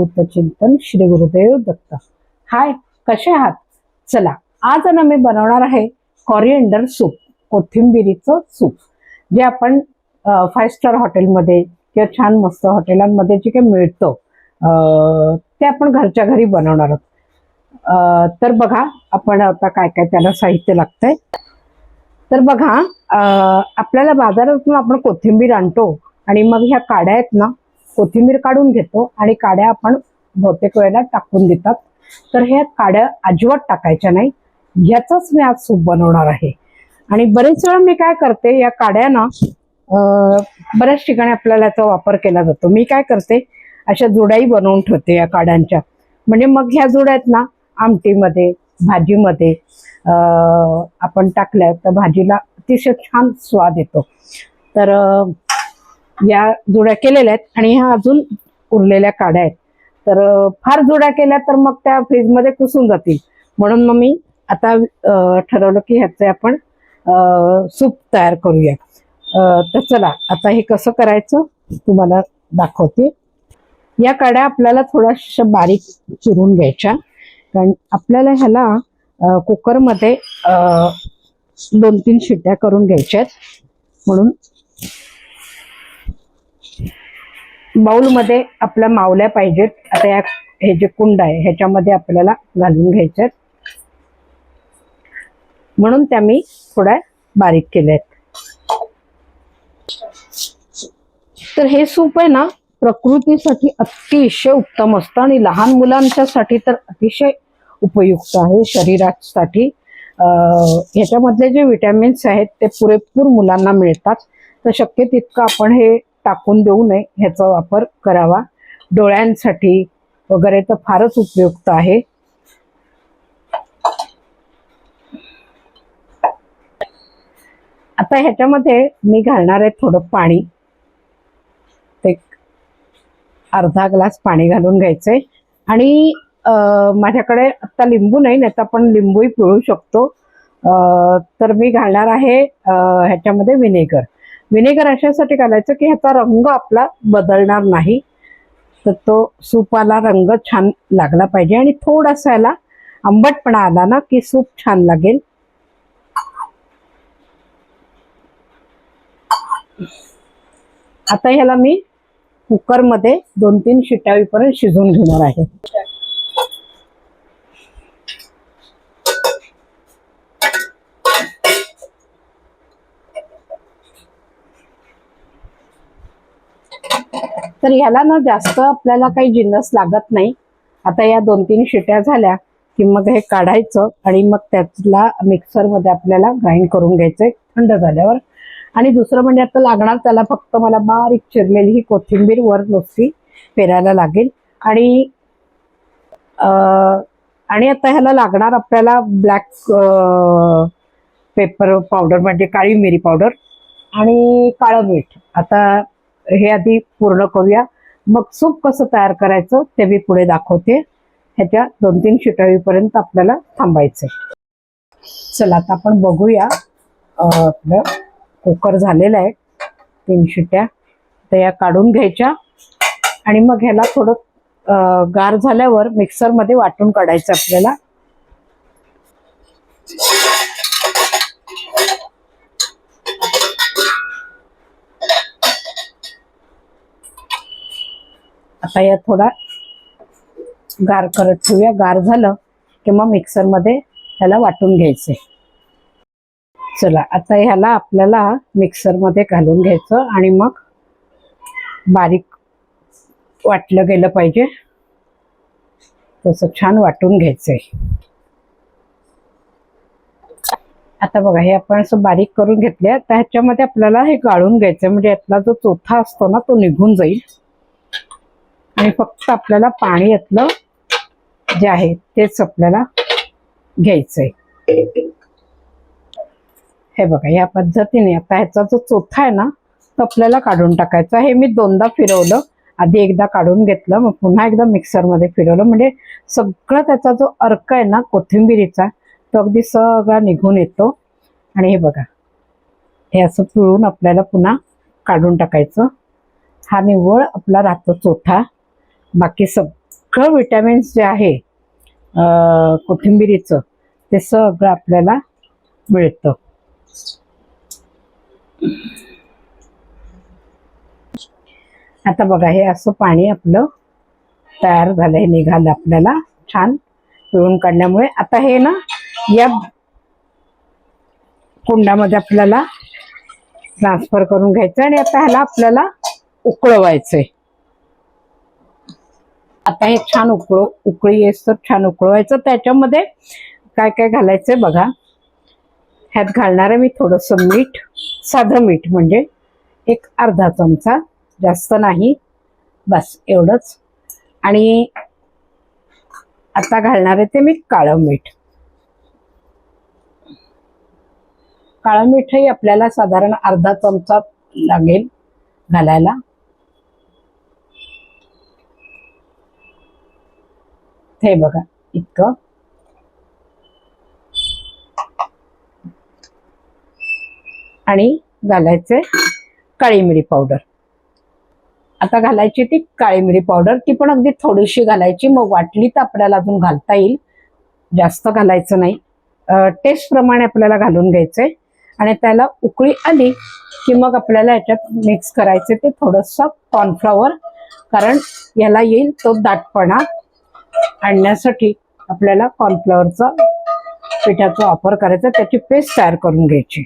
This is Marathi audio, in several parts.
चिंतन श्री गुरुदेव दत्त। हाय, कसे आहात? चला, आज ना मी बनवणार आहे कॉरिएंडर सूप, कोथिंबिरीचं सूप, जे आपण 5 स्टार हॉटेलमध्ये किंवा छान मस्त हॉटेलांमध्ये जे काही मिळतं ते आपण घरच्या घरी बनवणार आहोत। तर बघा, आपण आता काय काय त्याला साहित्य लागतंय। तर बघा, आपल्याला बाजारातून आपण कोथिंबीर आणतो आणि मग ह्या काड्या आहेत ना, कोथिंबीर काढून घेतो आणि काड्या आपण बहुतेक वेळेला टाकून देतात। तर ह्या काड्या अजिबात टाकायच्या नाही, ह्याचाच मी आज सूप बनवणार आहे। आणि बरेच वेळा मी काय करते, या काड्या ना बऱ्याच ठिकाणी आपल्याला याचा वापर केला जातो। मी काय करते, अशा जुड्याही बनवून ठेवते या काड्यांच्या, म्हणजे मग ह्या जुड्या आहेत ना आमटीमध्ये, भाजीमध्ये आपण टाकल्या तर भाजीला अतिशय छान स्वाद येतो। तर या जुड्या केलेल्या आहेत आणि ह्या अजून उरलेल्या काड्या आहेत। तर फार जुड्या केल्या तर मग त्या फ्रीजमध्ये कुसून जातील, म्हणून मग मी आता ठरवलं की ह्याचे आपण सूप तयार करूया। तर चला, आता हे कसं करायचं तुम्हाला दाखवते। या काड्या आपल्याला थोड्याशा बारीक चिरून घ्यायच्या, कारण आपल्याला ह्याला कुकरमध्ये 2-3 शिट्ट्या करून घ्यायच्या आहेत। म्हणून बाउलमध्ये आपल्या मावल्या पाहिजेत। आता हे जे कुंड आहे ह्याच्यामध्ये आपल्याला घालून घ्यायचे आहेत, म्हणून त्या मी थोड्या बारीक केल्या आहेत। तर हे सूप आहे ना प्रकृतीसाठी अतिशय उत्तम असतं आणि लहान मुलांच्यासाठी तर अतिशय उपयुक्त आहे शरीरासाठी। ह्याच्यामधले जे विटॅमिन्स आहेत ते पुरेपूर मुलांना मिळतात। तर शक्य तितकं आपण हे टाकून देऊ नये, ह्याचा वापर करावा। डोळ्यांसाठी वगैरे तर फारच उपयुक्त आहे। आता ह्याच्यामध्ये मी घालणार आहे थोडं पाणी, ते अर्धा ग्लास पाणी घालून घ्यायचंय। आणि माझ्याकडे आता लिंबू नाही, तर आपण लिंबूही पिळू शकतो। तर मी घालणार आहे ह्याच्यामध्ये विनेगर। विनेगर अशासाठी घालायचं की ह्याचा रंग आपला बदलणार नाही, तर तो सूपाला रंग छान लागला पाहिजे आणि थोडासा याला आंबटपणा आला ना की सूप छान लागेल। आता ह्याला मी कुकरमध्ये 2-3 शिट्ट्या होईपर्यंत शिजवून घेणार आहे। तर ह्याला ना जास्त आपल्याला काही जिन्नस लागत नाही। आता या 2-3 शिट्ट्या झाल्या की मग हे काढायचं आणि मग त्याला मिक्सरमध्ये आपल्याला ग्राइंड करून घ्यायचंय थंड झाल्यावर। आणि दुसरं म्हणजे आता लागणार त्याला फक्त मला बारीक चिरलेली ही कोथिंबीर वर नुसती पेरायला लागेल। आणि आता ह्याला लागणार आपल्याला ब्लॅक पेपर पावडर, म्हणजे काळी मिरी पावडर आणि काळं मीठ। आता हे आधी पूर्ण करूया, मग सूप कसं तयार करायचं ते मी पुढे दाखवते। ह्याच्या 2-3 शिट्ट्या होईपर्यंत आपल्याला थांबायचंय। चला, आता आपण बघूया। आपलं कुकर झालेलं आहे, 3 शिट्ट्या। तर या काढून घ्यायच्या आणि मग ह्याला थोडं गार झाल्यावर मिक्सरमध्ये वाटून काढायचं आपल्याला। आता या थोडा गार करत ठेवूया। गार झालं की मग मिक्सरमध्ये ह्याला वाटून घ्यायचंय। चला, आता ह्याला आपल्याला मिक्सरमध्ये घालून घ्यायचं आणि मग बारीक वाटलं गेलं पाहिजे तसं छान वाटून घ्यायचंय। आता बघा, हे आपण असं बारीक करून घेतले। आता ह्याच्यामध्ये आपल्याला हे गाळून घ्यायचंय, म्हणजे यातला जो चोथा असतो ना तो निघून जाईल आणि फक्त आपल्याला पाणी यातलं जे आहे तेच आपल्याला घ्यायचंय। हे बघा, या पद्धतीने आता ह्याचा जो चोथा आहे ना तो आपल्याला काढून टाकायचा। हे मी 2दा फिरवलं, आधी एकदा काढून घेतलं, मग पुन्हा एकदा मिक्सरमध्ये फिरवलं, म्हणजे सगळं त्याचा जो अर्क आहे ना कोथिंबिरीचा तो अगदी सगळा निघून येतो। आणि हे बघा, हे असं पिळून आपल्याला पुन्हा काढून टाकायचं। हा निव्वळ आपला राहतो चोथा, बाकी सगळं विटॅमिन्स जे आहे कोथिंबिरीचं ते सगळं आपल्याला मिळतं. आता बघा हे असं पाणी आपलं तयार झालं, हे निघालं आपल्याला छान पिळून काढल्यामुळे. आता हे ना या कुंडामध्ये आपल्याला ट्रान्सफर करून घ्यायचं आणि आता ह्याला आपल्याला उकळवायचंय. आता हे छान उकळी येस तर छान उकळवायचं. त्याच्यामध्ये काय काय घालायचंय बघा. ह्यात घालणार आहे मी थोडंसं मीठ, साधं मीठ म्हणजे एक अर्धा चमचा, जास्त नाही, बस एवढंच. आणि आता घालणार आहे ते मी काळं मीठ. काळं मीठही आपल्याला साधारण अर्धा चमचा लागेल घालायला. हे बघा इतकं. आणि घालायचे काळी मिरी पावडर. आता घालायची ती काळी मिरी पावडर, ती पण अगदी थोडीशी घालायची. मग वाटली तर आपल्याला अजून घालता येईल, जास्त घालायचं नाही. टेस्ट प्रमाणे आपल्याला घालून घ्यायचंय. आणि त्याला उकळी आली की मग आपल्याला याच्यात मिक्स करायचे ते थोडंसं कॉर्नफ्लॉवर, कारण याला येईल तो दाटपणा आणण्यासाठी आपल्याला कॉर्नफ्लॉवरचा पिठाचा वापर करायचा, त्याची पेस्ट तयार करून घ्यायची.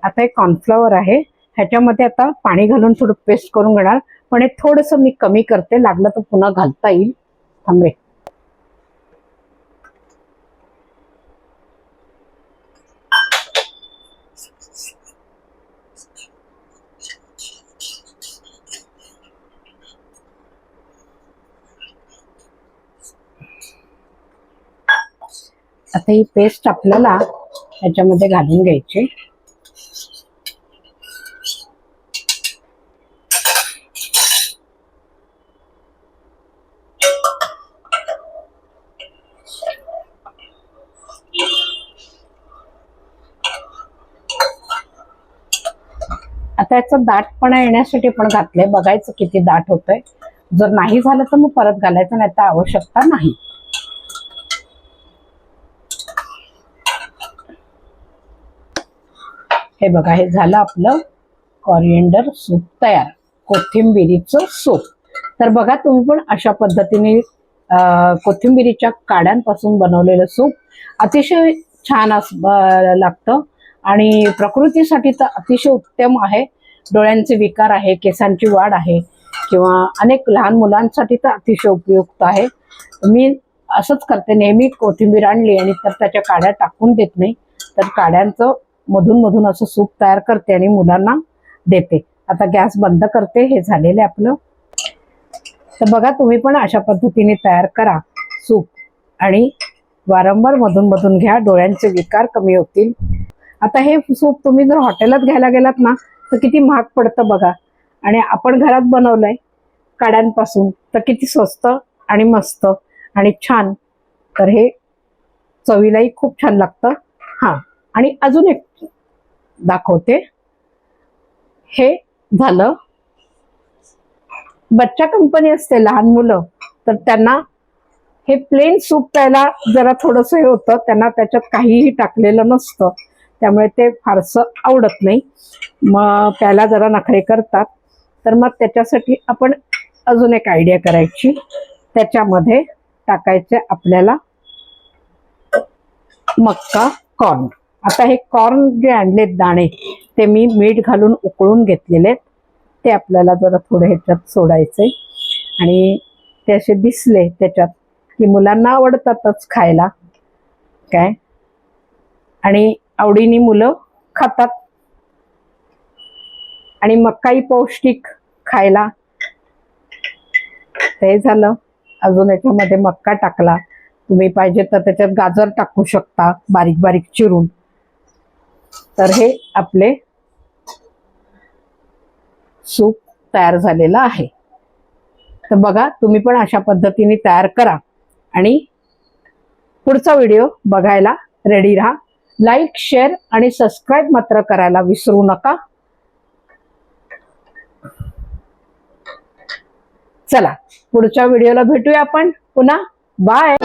आता हे कॉर्नफ्लॉवर आहे, ह्याच्यामध्ये आता पाणी घालून थोडं पेस्ट करून घेणार, पण हे थोडंसं मी कमी करते, लागलं तर पुन्हा घालता येईल. थांबे. आता ही पेस्ट आपल्याला ह्याच्यामध्ये घालून घ्यायची. आता याचा दाटपणा येण्यासाठी पण घातलंय, बघायचं किती दाट होतंय. जर नाही झालं तर मग परत घालायचं, नाही तर आवश्यकता नाही. हे बघा हे झालं आपलं कॉरिएंडर सूप तयार, कोथिंबिरीचं सूप. तर बघा तुम्ही पण अशा पद्धतीने कोथिंबिरीच्या काड्यांपासून बनवलेलं सूप अतिशय छान लागतं आणि प्रकृतीसाठी तर अतिशय उत्तम आहे. डोळ्यांचे विकार आहे, केसांची वाढ आहे किंवा अनेक लहान मुलांसाठी तर अतिशय उपयुक्त आहे. मी असंच करते, नेहमी कोथिंबीर आणली आणि तर त्याच्या काड्या टाकून देत नाही, तर काड्यांचं मधून मधून असं सूप तयार करते आणि मुलांना देते. आता गॅस बंद करते, हे झालेलं आपलं. तर बघा तुम्ही पण अशा पद्धतीने तयार करा सूप आणि वारंवार मधून मधून घ्या, डोळ्यांचे विकार कमी होतील. आता हे सूप तुम्ही जर हॉटेलात घ्यायला गेलात ना तर किती महाग पडतं बघा, आणि आपण घरात बनवलंय काड्यांपासून तर किती स्वस्त आणि मस्त आणि छान. तर हे चवीलाही खूप छान लागतं. हां, आणि अजून एक दाखवते. हे झालं बच्चा कंपनी असते, लहान मुलं, तर त्यांना हे प्लेन सूप प्यायला जरा थोडंसं हे होतं, त्यांना त्याच्यात काहीही टाकलेलं नसतं, त्यामुळे ते फारसं आवडत नाही, मग प्यायला जरा नखरे करतात. तर मग त्याच्यासाठी आपण अजून एक आयडिया करायची. त्याच्यामध्ये टाकायचे आपल्याला मक्का कॉर्न. आता हे कॉर्न जे आणलेत दाणे ते मी मीठ घालून उकळून घेतलेले, ते आपल्याला जरा थोडे ह्याच्यात सोडायचे आणि ते असे दिसले त्याच्यात की मुलांना आवडतातच खायला काय, आणि आवडीने मुलं खातात. आणि मक्काही पौष्टिक खायला. ते झालं. अजून याच्यामध्ये मक्का टाकला, तुम्ही पाहिजे तर त्याच्यात गाजर टाकू शकता बारीक बारीक चिरून. तर हे आपले सूप तयार झालेलं आहे. तर बघा तुम्ही पण अशा पद्धतीने तयार करा आणि पुढचा व्हिडिओ बघायला रेडी राहा. लाईक, शेअर आणि सबस्क्राईब मात्र करायला विसरू नका. चला पुढच्या व्हिडिओला भेटूया आपण पुन्हा. बाय.